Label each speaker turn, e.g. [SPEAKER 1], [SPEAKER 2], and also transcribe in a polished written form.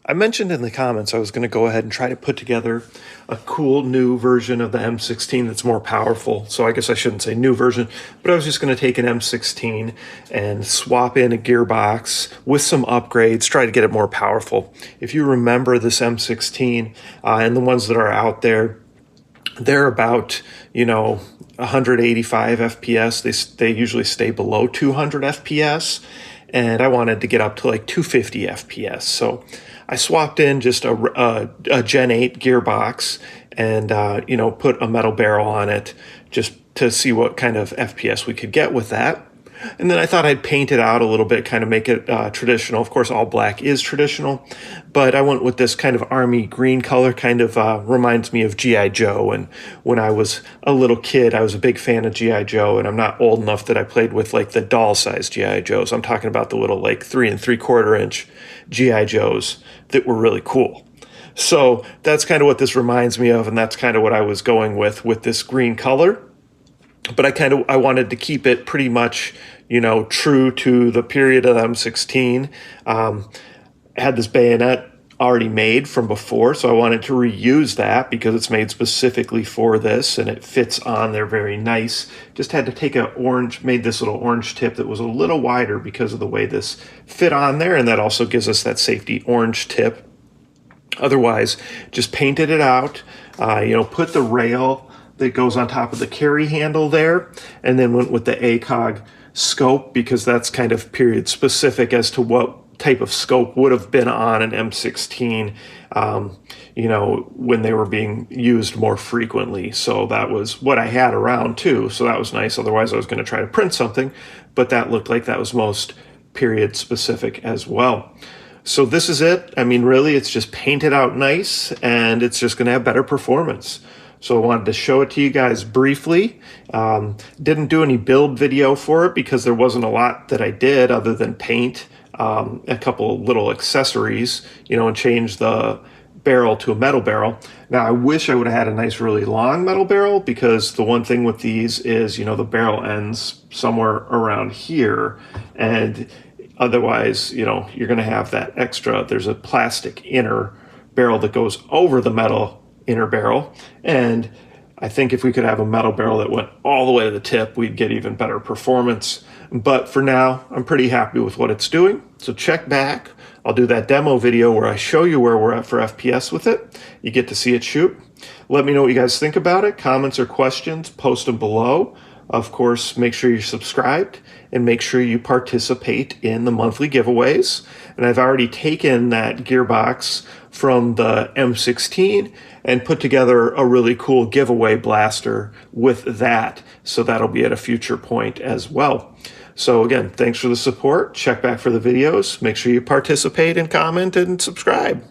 [SPEAKER 1] I mentioned in the comments I was going to go ahead and try to put together a cool new version of the M16 that's more powerful. So I guess I shouldn't say new version, but I was just going to take an M16 and swap in a gearbox with some upgrades, try to get it more powerful. If you remember this M16 and the ones that are out there, they're about, 185 FPS. They usually stay below 200 FPS. And I wanted to get up to like 250 FPS. So I swapped in just a Gen 8 gearbox and, put a metal barrel on it just to see what kind of FPS we could get with that. And then I thought I'd paint it out a little bit, kind of make it traditional. Of course, all black is traditional, but I went with this kind of army green color, kind of reminds me of G.I. Joe. And when I was a little kid, I was a big fan of G.I. Joe, and I'm not old enough that I played with like the doll-sized G.I. Joes. I'm talking about the little like 3 3/4 inch G.I. Joes that were really cool. So that's kind of what this reminds me of, and that's kind of what I was going with this green color. But I wanted to keep it pretty much, true to the period of M16. I had this bayonet already made from before, so I wanted to reuse that because it's made specifically for this and it fits on there very nice. Just had to take made this little orange tip that was a little wider because of the way this fit on there, and that also gives us that safety orange tip. Otherwise, just painted it out, put the rail that goes on top of the carry handle there, and then went with the ACOG scope because that's kind of period specific as to what type of scope would have been on an M16, when they were being used more frequently. So that was what I had around too, so that was nice. Otherwise, I was going to try to print something, but that looked like that was most period specific as well. So this is it. I mean, really, it's just painted out nice, and it's just going to have better performance. So I wanted to show it to you guys briefly. Didn't do any build video for it because there wasn't a lot that I did other than paint a couple little accessories, and change the barrel to a metal barrel. Now, I wish I would have had a nice, really long metal barrel, because the one thing with these is, the barrel ends somewhere around here, and otherwise, you're going to have that extra. There's a plastic inner barrel that goes over the metal inner barrel, and I think if we could have a metal barrel that went all the way to the tip, we'd get even better performance. But for now, I'm pretty happy with what it's doing. So check back. I'll do that demo video where I show you where we're at for FPS with it. You get to see it shoot. Let me know what you guys think about it. Comments or questions, post them below. Of course, make sure you're subscribed and make sure you participate in the monthly giveaways. And I've already taken that gearbox from the M16 and put together a really cool giveaway blaster with that. So that'll be at a future point as well. So again, thanks for the support. Check back for the videos. Make sure you participate and comment and subscribe.